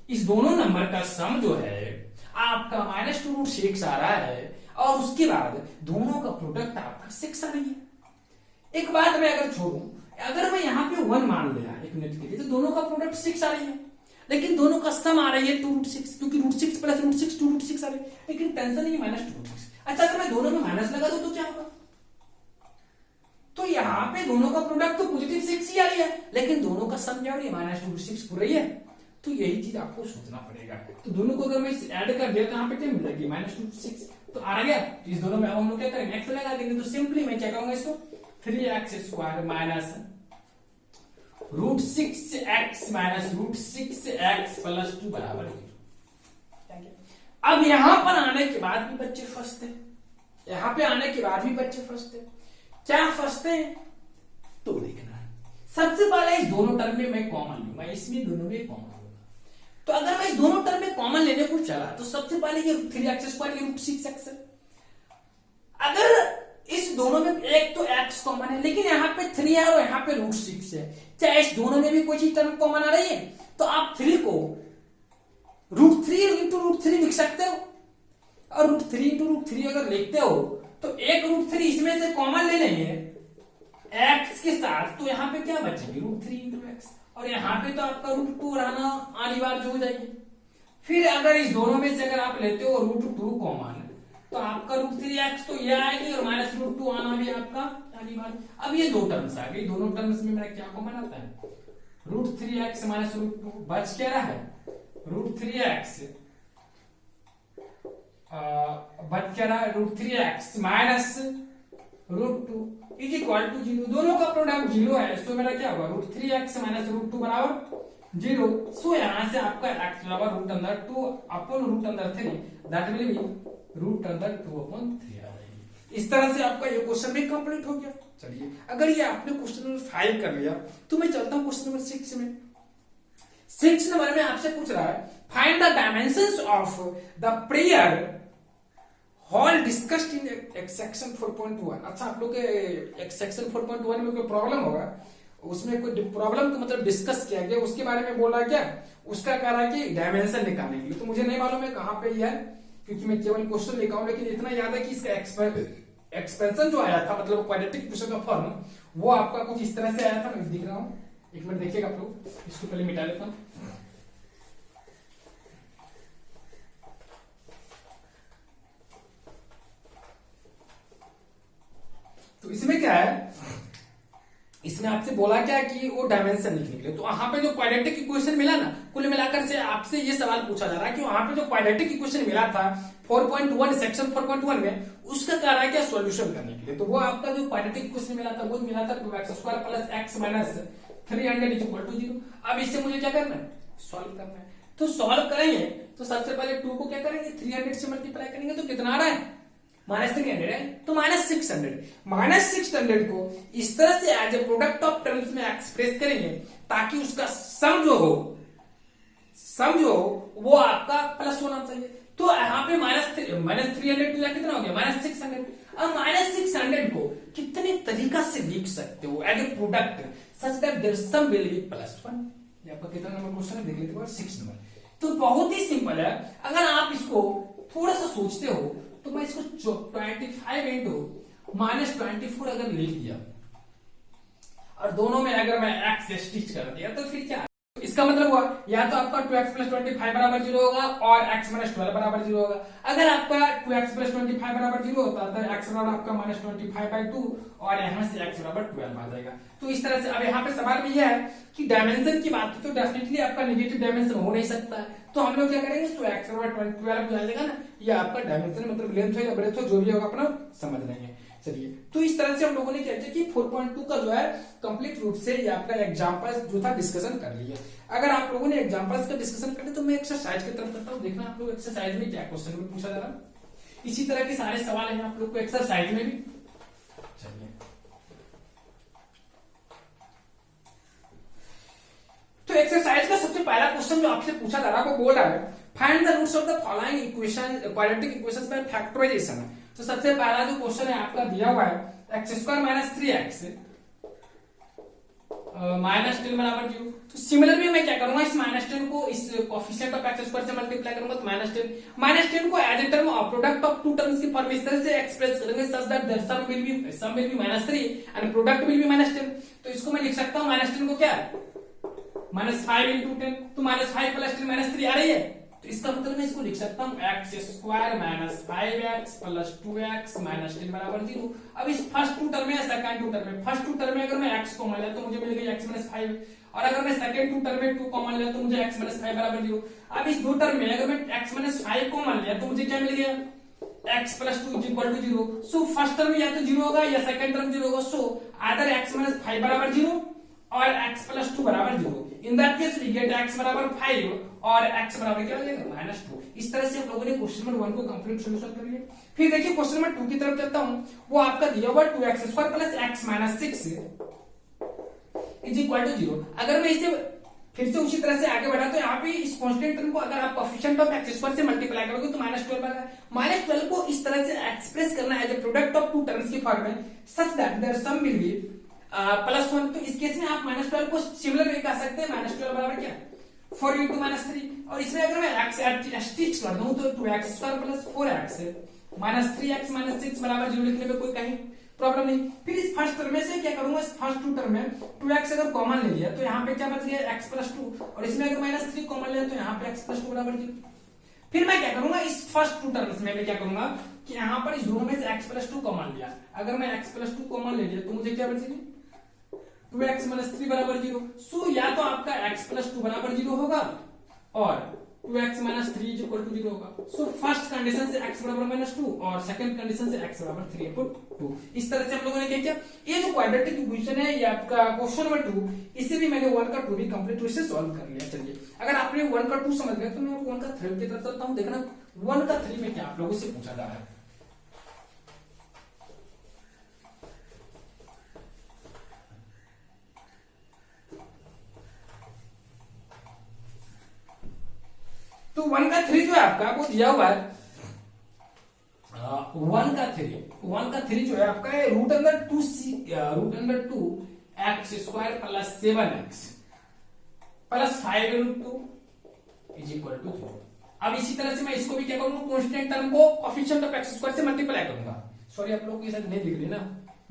इस दोनों नंबर का सम जो है आपका -2√6 आ रहा है, और उसके बाद दोनों का प्रोडक्ट आपका 6 आ रही है। एक बात मैं अगर छोड़ू, अगर मैं यहाँ पे 1 मान लिया एक मिनट के लिए, तो दोनों का प्रोडक्ट 6 आ रही है, लेकिन दोनों का सम आ रही है 2√6, क्योंकि √6 + √6 2√6 आ रही है। लेकिन टेंशन नहीं, -2√6। अच्छा, अगर मैं दोनों में माइनस लगा दूं तो क्या होगा? तो यहाँ पे दोनों का प्रोडक्ट तो +6 ही आ रही है, लेकिन दोनों का सम क्या हो रही है? -2√6 पूरा ही है। तो यही चीज आपको सोचना पड़ेगा। तो दोनों को अगर मैं ऐड कर दिया तो यहाँ पे क्या मिलेगी? -2√6 तो आ गया। तो इस दोनों में अब हम लोग क्या करेंगे? एक्स लगा देंगे। तो सिंपली मैं क्या कहूंगा इसको? 3x² -√6x -√6x + 2 बराबर 0। अब यहां पर आने के बाद भी बच्चे फंसते, यहां पे आने के बाद भी बच्चे फंसते। क्या फंसते हैं तो देखना है। सबसे पहले इस दोनों टर्म में मैं कॉमन लूंगा, इसमें दोनों में कॉमन लूंगा। तो अगर मैं इस दोनों टर्म में कॉमन लेने को चला तो सबसे पहले ये 3x² ये √6x है। अगर इस दोनों में एक तो x कॉमन है, लेकिन यहाँ पे 3 है और यहाँ पे √6 है, चाहे इस दोनों में भी कोई चीज टर्म कॉमन आ रही है तो आप 3 को √3 × √3 लिख सकते हो, और √3 × √3 अगर लिखते हो तो एक √3 इसमें से कॉमन ले लेंगे x के साथ, तो यहाँ पे क्या बचेंगे? √3 × x, और यहाँ पे तो आपका √2 रहना अनिवार्य हो जाएगी। फिर अगर इस दोनों में से अगर आप लेते हो √2 कॉमन, तो आपका √3x तो ये आएगी, और -√2 आना भी आपका अनिवार्य। अब ये दो टर्म्स आ गई, दोनों टर्म्स में मेरा क्या कॉमन आता है? √3x -√2 बच क्या रहा है? √3x बच क्या रहा है? √3x -√2 is equal to 0। दोनों का प्रोडक्ट 0 है, तो मेरा क्या होगा? √3x -√2 बराबर 0। सो यहां से आपका x बराबर √2 अपॉन √3 दैट विल बी √2/3 आ जाएगी। इस तरह से आपका ये क्वेश्चन भी कंप्लीट हो गया। चलिए, अगर ये आपने क्वेश्चन नंबर 5 कर लिया तो मैं चलता हूं क्वेश्चन नंबर 6 में। 6 नंबर में आपसे पूछ रहा है find the dimensions of the prayer hall discussed in section 4.1। अच्छा, आप लोग के सेक्शन 4.1 में कोई प्रॉब्लम होगा, उसमें कोई प्रॉब्लम को मतलब डिस्कस किया गया, उसके बारे में बोला क्या? उसका कह रहा है कि डायमेंशन निकालने के लिए। तो मुझे नहीं मालूम है कहां पे यह है, क्योंकि मैं केवल क्वेश्चन लिखा हूं, लेकिन इतना याद है कि इसका एक्सपेंशन जो आया था, मतलब क्वाड्रेटिक इक्वेशन का फॉर्म, वो आपका कुछ इस तरह से आया था। मैं दिख रहा हूं, एक मिनट देखिएगा आप लोग, इसको पहले मिटा लेता हूं। तो इसमें क्या है, इसमें आपसे बोला क्या कि वो डायमेंशन लिखने के लिए। तो वहां पे जो क्वाड्रेटिक इक्वेशन मिला ना, कुल मिलाकर से आपसे ये सवाल पूछा जा रहा है कि वहां पे जो क्वाड्रेटिक इक्वेशन मिला था 4.1 सेक्शन 4.1 में, उसका कह रहा है क्या? सॉल्यूशन करने के लिए। तो वो आपका जो क्वाड्रेटिक इक्वेशन मिला था वो मिला था 2x² + x - 300 = 0। अब इससे मुझे क्या करना है? सॉल्व करना है। तो सॉल्व करेंगे तो सबसे पहले 2 को क्या करेंगे? 300 से मल्टीप्लाई करेंगे तो कितना आ रहा है? -300 है, तो -600 को इस तरह से as a product of terms में एक्सप्रेस करेंगे ताकि उसका सम जो हो वो आपका प्लस होना चाहिए। तो यहाँ पे -300 कितना हो गया? -600। अब -600 को कितने तरीका से लिख सकते हो as a product such that their sum will be +1। ये आपका कितना नंबर क्वेश्चन है? देख लेते हैं, 6 नंबर। तो बहुत ही सिंपल है। अगर आप इसको थोड़ा सा सोचते हो तो मैं इसको 25 × -24 अगर लिख दिया और दोनों में अगर मैं x से स्टिच कर दिया तो फिर क्या, इसका मतलब हुआ या तो आपका 2x प्लस 25 बराबर 0 होगा और x माइनस 12 बराबर 0 होगा। अगर आपका 2x प्लस 25 बराबर 0 होता है तो x बराबर आपका माइनस 25/2 और यहाँ से x बराबर 12 आ जाएगा। तो इस तरह से अब यहाँ पे सवाल भी यह है कि डायमेंशन की बात तो डेफिनेटली आपका नेगेटिव डायमेंशन हो नहीं सकता है, तो हम लोग क्या करेंगे, तो x बराबर 12 हो जाएगा ना, ये आपका डायमेंशन मतलब लेंथ हो या ब्रेथ हो जो भी होगा अपना समझ लेंगे। चलिए, तो इस तरह से हम लोगों ने क्या किया कि 4.2 का जो है कंप्लीट रूप से ये आपका एग्जांपल्स जो था डिस्कशन कर लिया। अगर आप लोगों ने एग्जांपल्स का डिस्कशन कर लिया तो मैं एक्सरसाइज की तरफ करता हूँ, देखना आप लोग एक्सरसाइज में क्या क्वेश्चन में पूछा जा रहा है। इसी तरह के सारे सवाल हैं आप लोग को एक्सरसाइज में भी। चलिए, तो एक्सरसाइज का सबसे पहला क्वेश्चन जो आपसे पूछा जा रहा है वो बोल रहा है find the roots of the following equation quadratic equations by factorization. तो सबसे पहला जो क्वेश्चन है आपका दिया हुआ है x square minus 3x minus 10 बराबर 0। तो सिमिलरली मैं क्या करूंगा, इस माइनस 10 को इस कोएफिशिएंट ऑफ एक्स स्क्वायर से मल्टीप्लाई करूंगा तो माइनस 10 को as a term of product of two terms की फॉर्म इस तरह से एक्सप्रेस करेंगे such that the sum will be minus 3 and product will be minus 10। तो इसको मैं लिख सकता हूं माइनस 10 को क्या माइनस 5 इंटू 10, तो माइनस 5 प्लस 10 माइनस 3 आ रही है। तो इसका मतलब मैं इसको लिख सकता हूँ x square minus 5x plus 2x minus 10 बराबर 0। अब इस फर्स्ट टू टर्म में सेकंड टू टर्म में, फर्स्ट टू टर्म में अगर मैं x कॉमन लिया तो मुझे मिलेगा x माइनस 5, और अगर मैं सेकंड टू टर्म में 2 कॉमन लिया तो मुझे x माइनस 5 बराबर 0। अब इस दो टर्म में अगर मैं x माइनस 5 कॉमन लिया तो मुझे क्या मिल गया x plus 2 equal to 0। So first term या तो 0 होगा या सेकंड टर्म 0 होगा। सो आइदर x माइनस 5 बराबर 0 और x प्लस 2 बराबर 0। In that case we get x बराबर 5 और x बराबर क्या हो जाएगा माइनस 2। इस तरह से हम लोगों ने क्वेश्चन नंबर 1 को कंप्लीट सॉल्यूशन कर लिया। फिर देखिए क्वेश्चन नंबर 2 की तरफ चलता हूं, वो आपका दिया हुआ 2x square plus x minus 6 is equal to 0। अगर मैं इसे फिर से उसी तरह से आगे बढ़ा तो यहाँ पे इस कांस्टेंट टर्म को अगर आप कोएफिशिएंट ऑफ एक्स स्क्वायर से मल्टीप्लाई करोगे तो माइनस 12 आएगा। माइनस 12 को इस तरह से एक्सप्रेस करना है as a product of two terms की फॉर्म में such that their sum will be plus 1। तो इस केस में आप माइनस 12 को सिमिलर वे कह सकते हैं, माइनस 12 बराबर क्या 4 इंटू माइनस 3। और इसमें अगर मैं x स्टिच कर दूं तो 2x square plus 4x minus 3x minus 6 बराबर 0 लिखने में कोई कहीं प्रॉब्लम नहीं। फिर इस फर्स्ट टर्म में से क्या करूंगा, इस फर्स्ट टू टर्म में 2x अगर कॉमन ले लिया तो यहाँ पे क्या बच गया x प्लस 2, और इसमें अगर माइनस 3 कॉमन लिया तो यहाँ पे x प्लस 2 बराबर 0। फिर मैं क्या करूंगा, इस फर्स्ट टू टर्म्स में मैं क्या करूंगा कि यहाँ पर इस दोनों में से x प्लस 2 कॉमन लिया, अगर मैं x प्लस 2 कॉमन ले लिया तो मुझे क्या बचेगी 2x माइनस 3 बराबर 0। सो या तो आपका x प्लस 2 बराबर 0 होगा और 2x minus 3 is equal to 0 होगा। सो फर्स्ट कंडीशन से x बराबर माइनस 2 और सेकंड कंडीशन से x बराबर 3 इनटू 2। इस तरह से हम लोगों ने क्या किया, ये जो क्वाड्रेटिक इक्वेशन है ये आपका क्वेश्चन नंबर 2, इसे भी मैंने 1 का 2 भी कंप्लीट रूप से सॉल्व कर लिया। चलिए, अगर आपने 1 का 2 समझ गए तो मैं 1 का 3 की तरफ चलता हूं, देखना 1 का 3 में क्या आप लोगों से पूछा जा रहा है। तो 1 का 3 जो है आपका वो दिया हुआ है 1 का 3 जो है आपका root under 2 x square plus 7x plus 5 root 2 is equal to 0। अब इसी तरह से मैं इसको भी क्या करूंगा, कांस्टेंट टर्म को कोएफिशिएंट ऑफ एक्स स्क्वायर से मल्टीप्लाई करूंगा। सॉरी आप लोगों को ये सब नहीं दिख रही ना,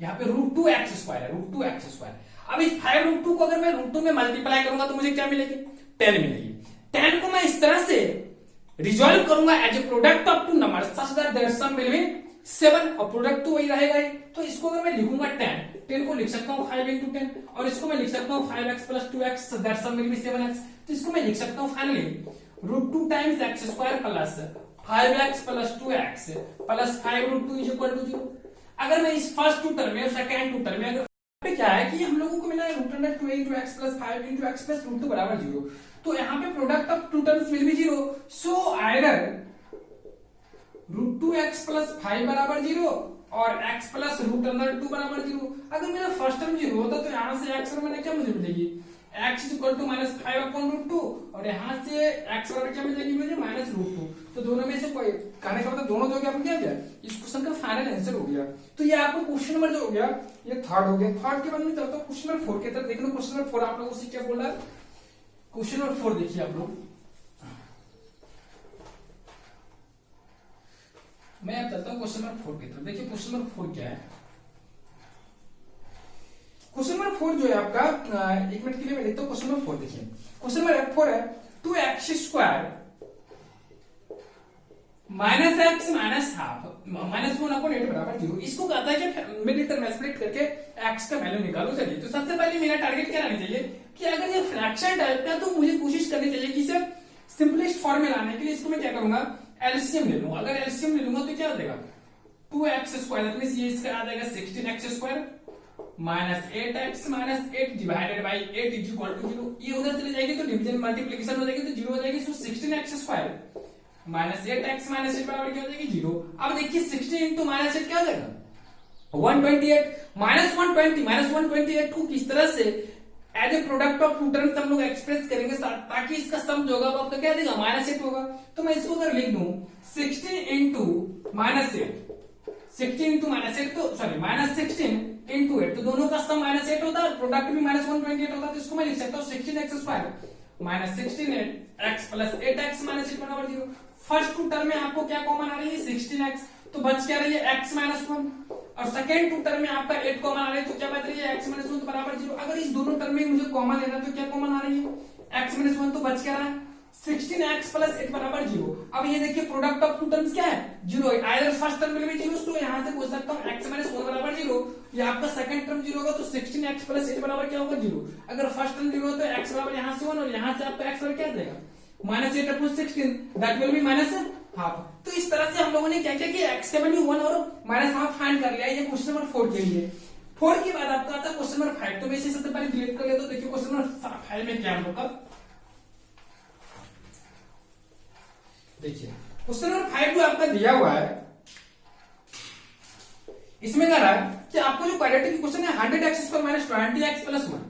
यहाँ पे रूट 2 एक्स स्क्वायर है, रूट 2 एक्स स्क्वायर। अब इस 5 रूट 2 को अगर मैं रूट 2 में मल्टीप्लाई करूंगा तो मुझे क्या मिलेगी 10 मिलेगी। 10 को मैं इस तरह से रिजॉल्व करूंगा as a product of two number such that their sum will be 7, और प्रोडक्ट तो वही रहेगा ही। तो इसको अगर मैं लिखूंगा 10 को लिख सकता हूँ 5 इंटू 10, और इसको मैं लिख सकता हूँ 5x plus 2x that sum will be 7x। तो इसको मैं लिख सकता हूँ finally root 2 times x square plus 5x plus 2x plus 5 root 2 is equal to 0। अगर मैं इस फर्स्ट टू टर्म में और सेकंड टू टर्म में अगर क्या है कि हम लोगों को मिला है root under 2 into x plus 5 into x plus root 2 बराबर 0। तो यहाँ पे product of two terms will be 0। So either root 2 x plus 5 बराबर 0 और x प्लस रूट अंडर 2 बराबर 0। अगर मेरा फर्स्ट टर्म 0 होता तो यहाँ से x बराबर क्या मुझे मिलेगी x is equal to minus 5 upon root 2, और यहाँ से x बराबर क्या मिलेगी मुझे माइनस रूट 2। तो दोनों में से कोई कहने का मतलब दोनों जो गया क्या गया, इस क्वेश्चन का फाइनल आंसर हो गया। तो ये आपको क्वेश्चन नंबर जो हो गया ये थर्ड हो गया। थर्ड के बाद में चलता हूँ क्वेश्चन नंबर 4 की तरफ। देख लो क्वेश्चन नंबर 4 आप लोगों से क्या बोल रहा है। क्वेश्चन नंबर 4 देखिए आप लोग, मैं अब चलता हूँ क्वेश्चन नंबर 4 की तरफ। देखिए क्वेश्चन नंबर 4 क्या है। क्वेश्चन नंबर 4 जो है आपका, एक मिनट के लिए मैं देखता हूँ क्वेश्चन नंबर 4। देखिए क्वेश्चन नंबर 4 है 2x² minus x minus half minus 1/8 बराबर 0। इसको कहता है कि मिडिल टर्म स्प्लिट करके x का वैल्यू निकालो। चलिए तो सबसे पहले मेरा टारगेट क्या रहना चाहिए कि अगर ये फ्रैक्शन टाइप का, तो मुझे कोशिश करनी चाहिए कि इसे सिंपलेस्ट फॉर्म में लाने के लिए इसको मैं क्या करूंगा, एलसीएम ले लूंगा। अगर एलसीएम ले लूंगा तो क्या हो जाएगा, 2x² मींस ये इसका आ जाएगा 16x² minus 8x minus 8 divided by 8 is equal to 0। ये उधर चले जाएगी तो डिवीजन मल्टीप्लिकेशन हो जाएगी तो 0 हो जाएगी। सो 16x² माइनस 8x माइनस 8 बराबर क्या हो जाएगी 0। अब देखिए 16 इंटू माइनस 8 क्या हो जाएगा 128 माइनस 128 को किस तरह से as a product of two terms हम लोग एक्सप्रेस करेंगे ताकि इसका सम जो होगा वो आपका क्या देगा -8 होगा। तो मैं इसको अगर लिख दूं 16 इंटू माइनस 8 तो सॉरी -16 इंटू 8 तो दोनों का सम -8 होता है और प्रोडक्ट भी -128 होता है। तो इसको मैं लिख सकता हूँ 16x² minus 16x plus 8x minus 8 बराबर 0। फर्स्ट टू टर्म में आपको क्या कॉमन आ रही है 16x, तो बच क्या रही है x माइनस 1 और सेकेंड टू टर्म में आपका 8 कॉमन आ रही है तो क्या बच रही है x माइनस 1 तो बराबर 0। अगर इस दोनों टर्म में मुझे कॉमन लेना तो क्या कॉमन आ रही है x माइनस 1 तो बच क्या रहा है 16x प्लस 8 बराबर 0। अब ये देखिए प्रोडक्ट ऑफ टू टर्म्स क्या है 0 है, आइदर फर्स्ट टर्म में भी 0 तो यहां से पूछ सकता हूं x माइनस 1 बराबर 0 या आपका सेकंड टर्म 0 होगा तो 16x प्लस 8 बराबर क्या होगा 0। अगर फर्स्ट टर्म 0 हो तो x बराबर यहां से 1 और यहां से आपका x बराबर क्या देगा -8 upon 16 that will be minus half. तो इस तरह से हम लोगों ने क्या क्या किया x का वैल्यू 1 और माइनस हाफ फाइंड कर लिया। ये क्वेश्चन नंबर 4 के लिए। 4 के बाद आपका आता है क्वेश्चन नंबर 5। तो मैं इसे सबसे पहले डिलीट कर लेता हूं। देखिए क्वेश्चन नंबर 5 में क्या होगा, देखिए क्वेश्चन नंबर 5 जो आपका दिया हुआ है इसमें कह रहा है कि आपको जो क्वाड्रेटिक इक्वेशन है 100x² minus 20x plus 1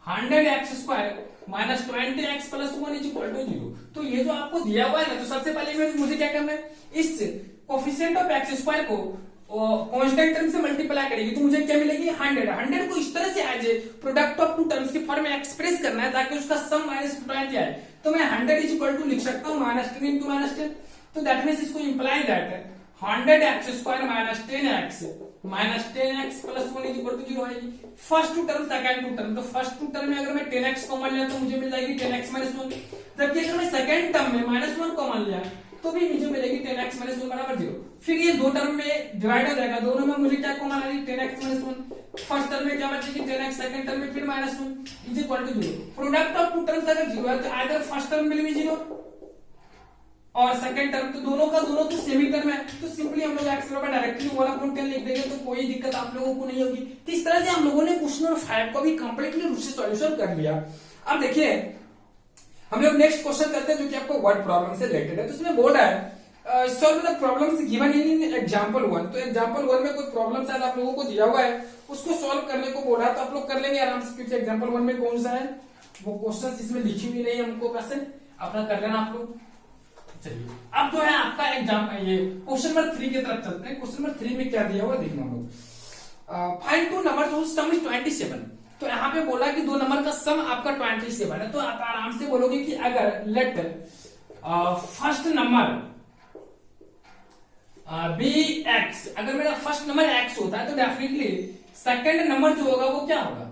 100x² minus 20x plus 1 is equal to 0। तो ये जो आपको दिया हुआ है ना, तो सबसे पहले मुझे क्या करना है, इस कोफिशिएंट ऑफ x² को कांस्टेंट टर्म से मल्टीप्लाई करेगी तो मुझे क्या मिलेगी 100 को इस तरह से as a product of two terms की फॉर्म में एक्सप्रेस करना है ताकि उसका सम माइनस 20 आए। तो मैं 100 इज इक्वल टू लिख सकता हूँ -10 इंटू -10। तो दैट मींस इसको imply that 100x² minus 10x plus 1 is equal to 0 आएगी। First two term second two term, तो फर्स्ट टू टर्म में अगर मैं 10x कॉमन लिया तो मुझे मिल जाएगी 10x माइनस 1। जबकि अगर मैं सेकंड टर्म में -1 कॉमन लिया तो भी मुझे मिलेगी 10x माइनस 1 बराबर 0। फिर ये दो टर्म में डिवाइड हो जाएगा, दोनों में मुझे क्या कॉमन आ रही है 10x माइनस 1। फर्स्ट टर्म में क्या बचेगी 10x, सेकंड टर्म में फिर -1 is equal to 0। Product of two terms अगर 0 है तो आइदर फर्स्ट टर्म में भी 0 और सेकंड टर्म, तो दोनों का दोनों तो सेमी टर्म है। तो सिंपली हम लोग x बराबर डायरेक्टली 1/10 लिख देंगे तो कोई दिक्कत आप लोगों को नहीं होगी। तो इस तरह से हम लोगों ने क्वेश्चन नंबर 5 को भी कंप्लीटली रूप से सॉल्यूशन कर लिया। अब देखिए हम लोग नेक्स्ट क्वेश्चन करते हैं जो कि आपको वर्ड प्रॉब्लम से रिलेटेड है। तो इसमें बोल रहा है solve the problems given in example 1। तो एग्जांपल 1 में कोई प्रॉब्लम शायद आप लोगों को दिया हुआ है, उसको सॉल्व करने को बोला है तो आप लोग कर लेंगे आराम से, क्योंकि एग्जांपल 1 में कौन सा है वो क्वेश्चन इसमें लिखी हुई नहीं है, हमको कैसे अपना कर लेना आप लोग। चलिए अब जो है आपका एग्जाम ये क्वेश्चन नंबर 3 की तरफ चलते हैं। क्वेश्चन नंबर 3 में क्या दिया हुआ देखना हम लोग। Find two numbers whose sum is 27। तो यहाँ पे बोला कि दो नंबर का सम आपका 27 है। तो आप आराम से बोलोगे कि अगर let first number be x, अगर मेरा फर्स्ट नंबर एक्स होता है तो डेफिनेटली सेकंड नंबर जो होगा वो क्या होगा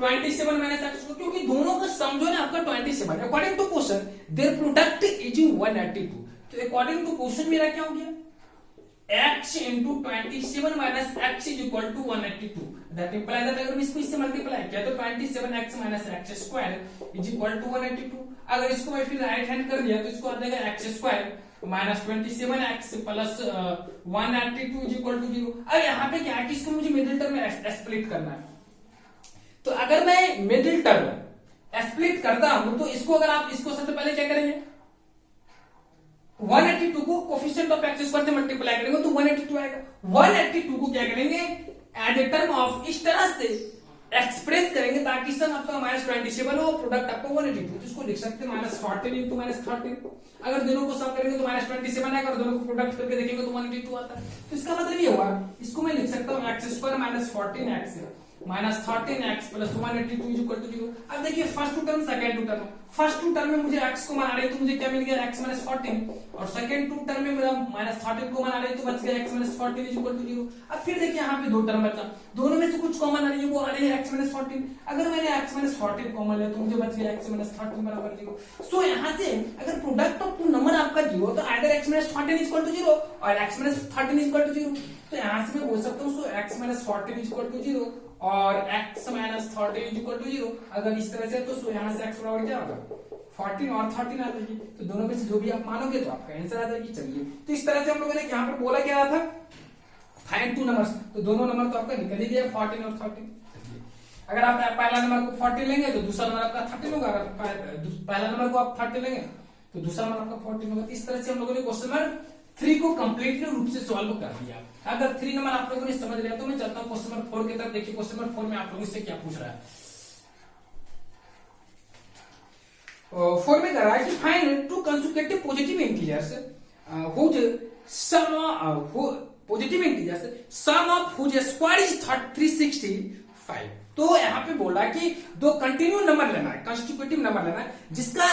27 माइनस एक्स, क्योंकि दोनों का सम जो है आपका 27। According to question their product is 182। तो अकॉर्डिंग टू क्वेश्चन मेरा क्या हो गया x into 27 minus x is equal to 182। That implies that अगर इसको इससे मल्टीप्लाई किया तो 27x minus x square is equal to 182। अगर इसको मैं फिर राइट हैंड कर दिया तो इसको आ जाएगा x square minus 27x plus 182 is equal to 0। अब यहाँ पे क्या है कि इसको मुझे मिडिल टर्म में स्प्लिट करना है। तो अगर मैं मिडिल टर्म स्प्लिट करता हूं तो इसको अगर आप इसको सबसे पहले क्या करेंगे 182 को कोफिशिएंट ऑफ एक्स स्क्वायर से मल्टीप्लाई करेंगे तो 182 आएगा। 182 को क्या करेंगे एज ए टर्म ऑफ इस तरह से एक्सप्रेस करेंगे ताकि सम आपका -27 हो, प्रोडक्ट आपको 182। इसको लिख सकते हैं -14 इंटू -13। अगर दोनों को सम करेंगे तो -27 आएगा और दोनों को प्रोडक्ट करके देखेंगे तो 182 आता है। तो इसका मतलब ये हुआ इसको मैं लिख सकता हूँ x square minus 14x -13x + 182 is equal to 0। अब देखिए first two term second two term, first two term में मुझे x को मान आ रही है तो मुझे क्या मिल गया x - 14, और सेकंड टू टर्म में मेरा -13 को मान आ रही है तो बच गया x - 14 इज इक्वल टू 0। अब फिर देखिए यहाँ पे दो टर्म बचा, दोनों में से कुछ कॉमन आ रही है, वो आ रही है x - 14। अगर मैंने x - 14 कॉमन लिया तो मुझे बच गया x - 13 बराबर 0। सो यहाँ से अगर प्रोडक्ट ऑफ टू नंबर आपका 0 तो either x - 14 is equal to 0 और x - 13 इज इक्वल टू 0। तो यहाँ से मैं बोल सकता हूँ सो x - 14 इज इक्वल टू 0 और x - 13 इज इक्वल टू 0। अगर इस तरह से तो सो यहाँ से x बराबर क्या होगा 14 और 13 आ जाएगी, तो दोनों में से जो भी आप मानोगे तो आपका आंसर आ जाएगी। चलिए तो इस तरह से हम लोगों ने यहाँ पर बोला क्या था, फाइंड टू नंबर्स, तो दोनों नंबर तो आपका निकल ही गया 14 और 13। अगर आप पहला नंबर को 40 लेंगे तो दूसरा नंबर आपका 13 होगा, अगर पहला नंबर को आप 30 लेंगे तो दूसरा नंबर आपका 14 होगा। इस तरह से हम लोगों ने क्वेश्चन नंबर 3 को कंप्लीटली रूप से सॉल्व कर दिया। अगर 3 नंबर आप लोगों ने समझ लिया तो मैं चलता हूँ क्वेश्चन नंबर 4 की तरफ। देखिए क्वेश्चन नंबर 4 में आप लोगों से क्या पूछ रहा है। 4 में कह रहा है कि find two consecutive positive integers whose sum positive integers sum of whose square is 365। तो यहाँ पे बोला कि दो कंटिन्यू नंबर लेना है, कंस्टिट्यूटिव नंबर लेना है जिसका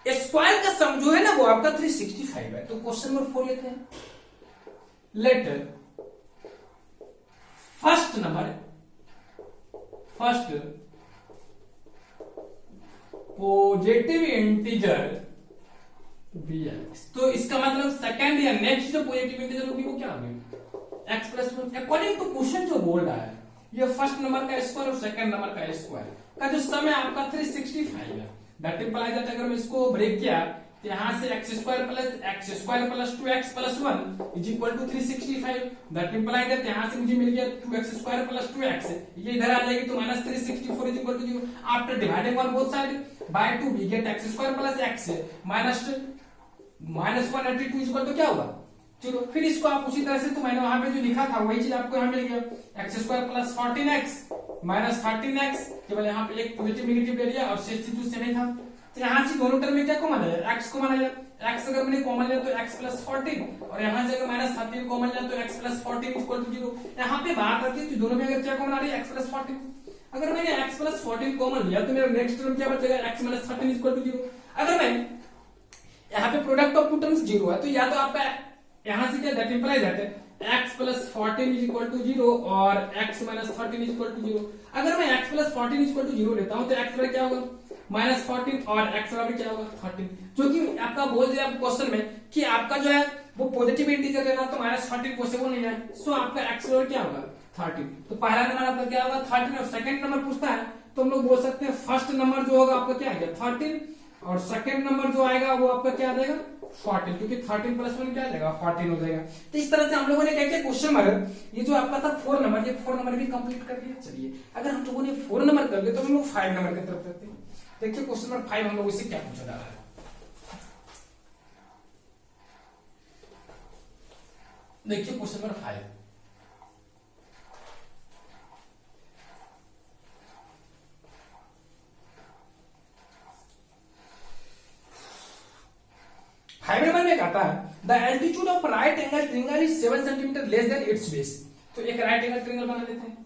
स्क्वायर का सम जो है ना वो आपका 365 है। तो क्वेश्चन नंबर 4 लेते हैं। Let first number positive integer be x, तो इसका मतलब सेकंड या नेक्स्ट जो पॉजिटिव इंटीजर होगी वो क्या होगी x + 1। अकॉर्डिंग टू क्वेश्चन जो बोल रहा है ये फर्स्ट नंबर का स्क्वायर और सेकंड नंबर का स्क्वायर का जो सम है आपका 365 है। दैट इंप्लाइज दैट अगर मैं इसको ब्रेक किया तो यहाँ से x² + 2x + 1 is equal to 365। That implies that यहाँ से मुझे मिल गया 2x² + 2x, ये इधर आ जाएगी तो -364 is equal to 0। After dividing on both side by 2 we get x² + x -182 is equal to क्या होगा 0। फिर इसको आप उसी तरह से, तो मैंने वहां पे जो लिखा था वही चीज आपको यहाँ मिल गया x² + 14x -13x, केवल यहाँ पे एक पॉजिटिव नेगेटिव ले लिया और शेष चीज उससे नहीं था। तो यहाँ से दोनों टर्म में क्या कॉमन है x कॉमन है, x अगर मैंने कॉमन लिया तो x + 14 और यहाँ से अगर -13 कॉमन लिया तो x + 14 इक्वल टू 0। यहाँ पे बात आती है तो दोनों में अगर क्या कॉमन आ रही है x + 14, अगर मैंने x + 14 कॉमन लिया तो मेरा नेक्स्ट टर्म क्या बचेगा x - 13 इक्वल टू 0। अगर मैं यहाँ पे प्रोडक्ट ऑफ टू टर्म्स 0 है तो या तो आपका यहाँ से क्या that implies that x + 14 is equal to 0 और x - 13 इज इक्वल टू 0। अगर मैं x + 14 इज इक्वल टू 0 लेता हूँ तो x बराबर क्या होगा -14 और x बराबर क्या होगा 13, जो कि आपका बोल दिया क्वेश्चन में कि आपका जो है वो पॉजिटिव इंटीजर लेना तो -14 पॉसिबल नहीं है। सो आपका x बराबर क्या होगा 13। तो पहला नंबर आपका क्या होगा 13 और सेकंड नंबर पूछता है तो हम लोग बोल सकते हैं फर्स्ट नंबर जो होगा आपका क्या आ गया 13 और सेकंड नंबर जो आएगा वो आपका क्या आ जाएगा 14, क्योंकि 13 + 1 क्या आ जाएगा 14 हो जाएगा। तो इस तरह से हम लोगों ने क्या किया क्वेश्चन नंबर ये जो आपका था 4 नंबर, ये 4 नंबर भी कंप्लीट कर दिया। चलिए अगर हम लोगों ने 4 नंबर कर लिया तो हम लोग 5 नंबर की तरफ चलते हैं। देखिए क्वेश्चन नंबर 5 हम लोग इससे क्या पूछा जा रहा है। देखिए क्वेश्चन नंबर 5 नंबर में कहता है the altitude of right angle triangle is 7 centimetre less than it's base. तो एक राइट एंगल ट्रायंगल बना लेते हैं।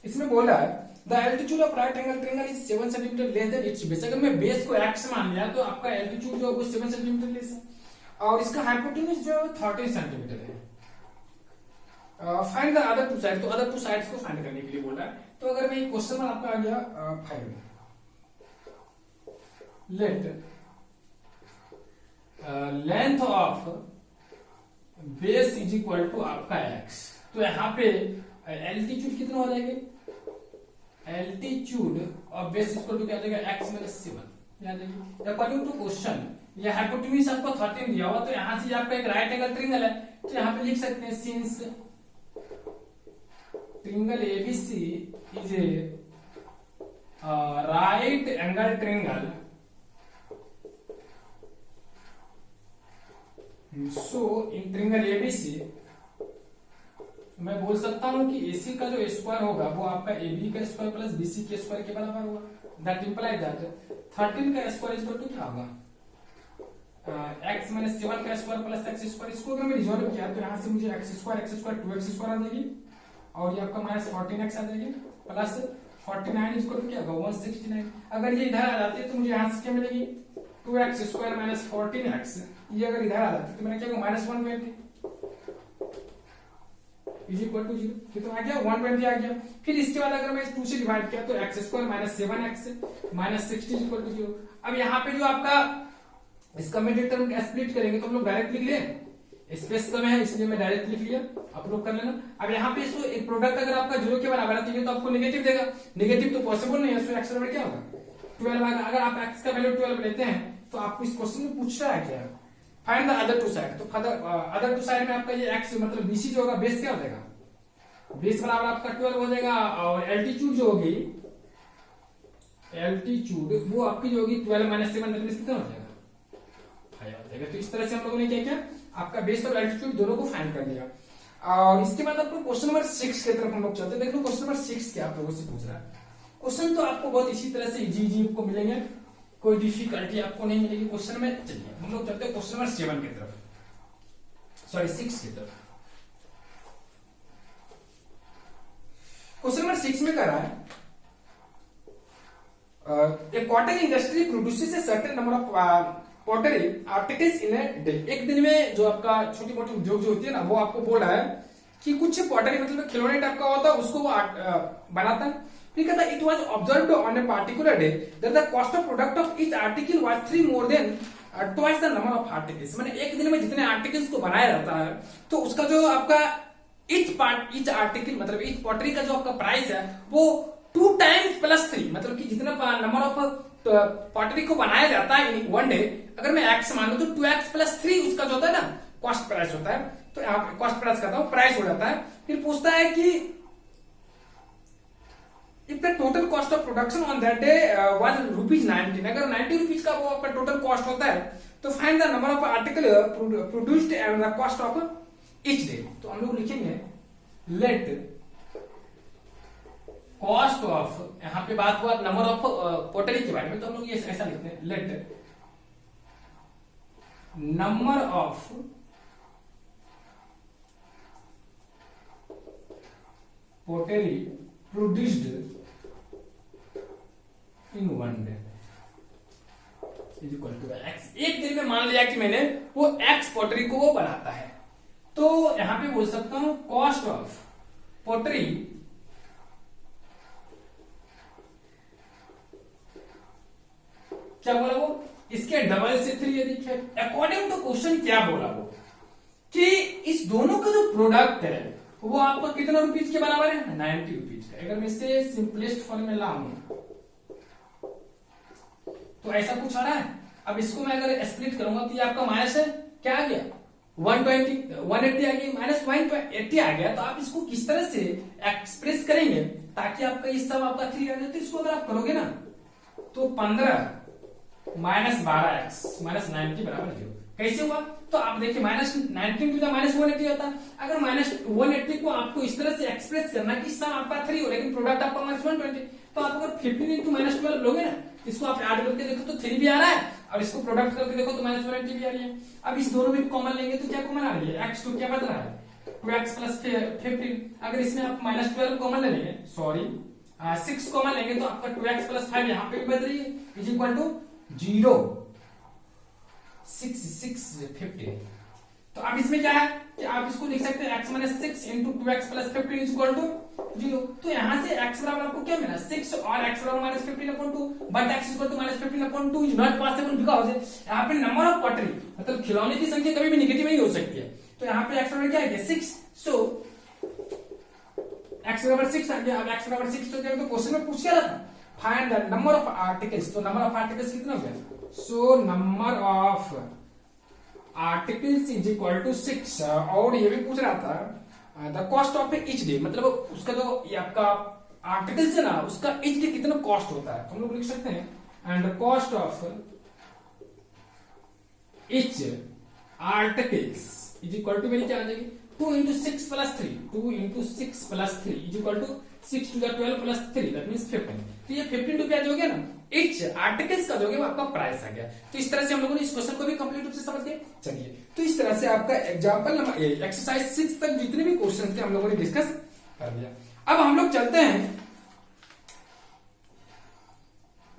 इसमें बोला है the altitude of right angle triangle is 7 centimetre less than it's base. अगर मैं बेस को x मान लिया तो आपका एल्टीट्यूड जो है वो 7 सेंटीमीटर लेस है और इसका हाइपोटेन्यूज जो है 13 सेंटीमीटर है। Find the other two side, तो अदर टू साइड्स को फाइंड करने के लिए बोला है। तो अगर मैं क्वेश्चन में आपका आ गया 5 let length of base is equal to आपका x। तो यहाँ पे एल्टीट्यूड कितना हो जाएगा altitude of base equal to क्या आ जाएगा x - 7 याद रखिए। अकॉर्डिंग टू क्वेश्चन ये हाइपोटेन्यूज आपको 13 दिया हुआ तो यहाँ से आपका एक राइट एंगल ट्रायंगल है तो यहाँ पे लिख सकते हैं since triangle ABC is a right angle triangle so in triangle ABC मैं बोल सकता हूं कि AC का जो स्क्वायर होगा वो आपका AB का स्क्वायर प्लस BC के स्क्वायर के बराबर होगा। दैट इंप्लाइज दैट 13 का स्क्वायर इक्वल टू क्या होगा एक्स माइनस 7 का स्क्वायर प्लस एक्स स्क्वायर, इसको अगर मैं रिजॉल्व किया तो यहाँ से मुझे एक्स स्क्वायर 2x स्क्वायर आ जाएगी और ये आपका माइनस 14x आ जाएगी प्लस 49 इसको क्या होगा 169। अगर ये इधर आ जाती है तो मुझे यहाँ से क्या मिलेगी 2x स्क्वायर माइनस 14x, ये अगर इधर आ जाती है तो मेरा क्या होगा माइनस 120 इज इक्वल टू 0, कितना आ गया 120 आ गया। फिर इसके बाद अगर मैं इस 2 से डिवाइड किया तो x square minus 7x minus 60 is equal to 0। अब यहाँ पे जो आपका इसका मिडिल टर्म स्प्लिट करेंगे तो हम लोग डायरेक्ट लिख ले, स्पेस कम है इसलिए मैं डायरेक्ट लिख लिया, आप लोग कर लेना। अब यहाँ पे इसको एक प्रोडक्ट अगर आपका 0 के बराबर है तो ये तो आपको नेगेटिव देगा, नेगेटिव तो पॉसिबल नहीं है, सो एक्स बराबर क्या होगा 12। अगर आप एक्स का वैल्यू 12 लेते हैं तो आपको इस क्वेश्चन में पूछ रहा है क्या find the other two side, तो अदर टू साइड में आपका ये एक्स मतलब बीसी जो होगा बेस क्या हो जाएगा, बेस बराबर आपका 12 हो जाएगा और एल्टीट्यूड जो होगी एल्टीट्यूड वो आपकी जो होगी 12 माइनस 7 कितना हो जाएगा 5 हो जाएगा। तो इस तरह से हम लोगों ने क्या किया आपका बेस और एल्टीट्यूड दोनों को फाइंड कर लिया। और इसके बाद आपको क्वेश्चन नंबर 6 की तरफ हम लोग चलते हैं। देखो क्वेश्चन नंबर 6 क्या आप लोगों से पूछ रहा है, क्वेश्चन तो आपको बहुत इसी तरह से इजी को मिलेंगे, कोई डिफिकल्टी आपको नहीं मिलेगी क्वेश्चन में। चलिए हम लोग चलते हैं क्वेश्चन नंबर 7 की तरफ, सॉरी 6 की तरफ। क्वेश्चन नंबर 6 में कह रहा है a cotton industry produces a certain number of pottery articles in a day। एक दिन में जो आपका छोटी मोटी उद्योग जो होती है ना वो आपको बोल रहा है कि कुछ पॉटरी मतलब खिलौने टाइप का होता है उसको वो बनाता है। फिर कहता है it was observed on a particular day that the cost of product of each article was 3 more than twice the number of articles. माने एक दिन में जितने आर्टिकल्स को बनाया जाता है तो उसका जो आपका ईच आर्टिकल मतलब ईच पॉटरी का जो आपका प्राइस है वो 2 टाइम्स प्लस 3, मतलब कि जितना नंबर ऑफ पॉटरी को बनाया जाता है इन वन डे, अगर मैं एक्स मान लू तो 2x प्लस 3 उसका जो होता है ना कॉस्ट प्राइस होता है। तो यहाँ पे कॉस्ट प्राइस करता हूं प्राइस हो जाता है। फिर पूछता है कि if the total cost of production on that day was ₹19, अगर 90 रुपीज का वो आपका टोटल कॉस्ट होता है तो find the number of article produced and the cost of each day. तो हम लोग लिखेंगे लेट कॉस्ट ऑफ, यहां पे बात हुआ नंबर ऑफ पोटरी के बारे में तो हम लोग ये ऐसा लिखते हैं let number of pottery produced in one day is equal to x. एक दिन में मान लिया कि मैंने वो एक्स पोटरी को वो बनाता है तो यहां पे बोल सकता हूं कॉस्ट ऑफ पोटरी क्या बोला वो इसके डबल से 3 यदि अकॉर्डिंग टू क्वेश्चन क्या बोला वो कि इस दोनों का जो प्रोडक्ट है वो आपका कितना रुपीज के बराबर है 90 रुपीज का। अगर मैं इसे सिंपलेस्ट फॉर्म में लाऊं तो ऐसा कुछ आ रहा है। अब इसको मैं अगर स्प्लिट करूंगा तो ये आपका माइनस है क्या आ गया 180 आ गया माइनस 180 आ गया। तो आप इसको किस तरह से एक्सप्रेस करेंगे ताकि आपका ये सब आपका 3 आ जाए। तो इसको अगर आप करोगे ना तो 15 माइनस 12x माइनस 90 बराबर 0 कैसे हुआ। तो आप देखिए माइनस 19 तो माइनस 180 होता है। अगर माइनस 180 को आपको इस तरह से एक्सप्रेस करना कि सम आपका 3 हो लेकिन प्रोडक्ट आपका माइनस 120, तो आप अगर 15 इंटू माइनस 12 लोगे ना इसको आप ऐड करके देखो तो 3 भी आ रहा है और इसको प्रोडक्ट करके देखो तो माइनस 180 भी आ रही है। अब इस दोनों में कॉमन लेंगे तो क्या कॉमन आ रही है x2 क्या बच रहा है 2x प्लस 15। अगर इसमें आप माइनस 12 कॉमन ले लेंगे सॉरी 6 कॉमन लेंगे तो आपका 2x प्लस 5 यहाँ पे भी बच रही है इज इक्वल टू 0 6 15। तो अब इसमें क्या है कि आप इसको लिख सकते हैं x minus 6 into 2x plus 15 is equal to 0। तो यहां से x बराबर आपको क्या मिला 6 और x बराबर minus 15 upon 2 but x equal to minus 15 upon 2 is not possible because यहाँ पे नंबर ऑफ पॉटरी मतलब खिलौने की संख्या कभी भी नेगेटिव नहीं हो सकती है। तो यहाँ पे x बराबर क्या है 6, सो x बराबर 6 आ गया। अब x बराबर 6 तो क्या तो क्वेश्चन में पूछ क्या था find the number of articles. तो नंबर ऑफ आर्टिकल्स कितना हो गया so number of articles is equal to 6 और ये भी पूछ रहा था the cost of each day मतलब उसका जो ये आपका आर्टिकल्स है ना उसका ईच डे कितना कॉस्ट होता है। तो हम लोग लिख सकते हैं and cost of each articles is equal to मेरी क्या आ जाएगी 2 into 6 plus 3, 2 into 6 plus 3 is equal to 6 to the 12 plus 3, that means 15. तो ये 15 रुपया जो हो गया ना, each आर्टिकल्स का जो हो गया वो आपका प्राइस आ गया। तो इस तरह से हम लोगों ने इस क्वेश्चन को भी कंप्लीट रूप से समझ गए। चलिए, तो इस तरह से आपका एग्जांपल नंबर एक्सरसाइज 6 तक जितने भी क्वेश्चन थे हम लोगों ने डिस्कस कर लिया। अब हम लोग चलते हैं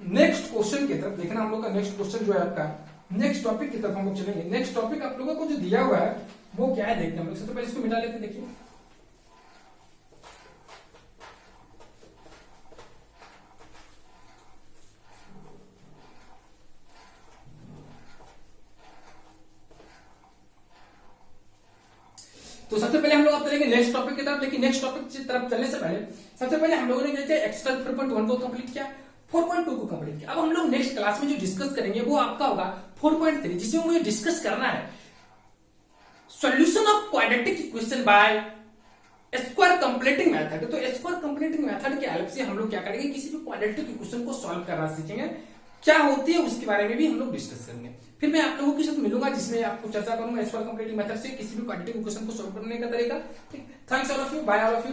नेक्स्ट क्वेश्चन की तरफ। देखना हम लोग का नेक्स्ट क्वेश्चन जो है आपका नेक्स्ट टॉपिक की तरफ हम लोग चलेंगे। नेक्स्ट टॉपिक आप लोगों को जो दिया हुआ है वो क्या है, देखते हैं हम लोग। सबसे पहले इसको मिटा लेते हैं। देखिए, तो सबसे पहले हम लोग अब चलेंगे नेक्स्ट टॉपिक की तरफ। लेकिन नेक्स्ट टॉपिक की तरफ चलने से पहले सबसे पहले हम लोगों ने क्या किया, एक्सरसाइज 4.1 को कंप्लीट किया, 4.2 को कंप्लीट किया। अब हम लोग नेक्स्ट क्लास में जो डिस्कस करेंगे वो आपका होगा 4.3, जिसमें मुझे डिस्कस करना है solution of quadratic equation bye square completing method. तो स्क्वायर कंप्लीटिंग मेथड के हेल्प से हम लोग क्या करेंगे, किसी भी क्वाड्रेटिक इक्वेशन को सॉल्व करना सीखेंगे। क्या होती है उसके बारे में भी हम लोग डिस्कस करेंगे। फिर मैं आप लोगों के साथ मिलूंगा जिसमें आपको चर्चा करूंगा स्क्वायर कंप्लीटिंग मेथड से किसी भी क्वाड्रेटिक इक्वेशन को सॉल्व करने का तरीका। Thanks all of you, bye all of you.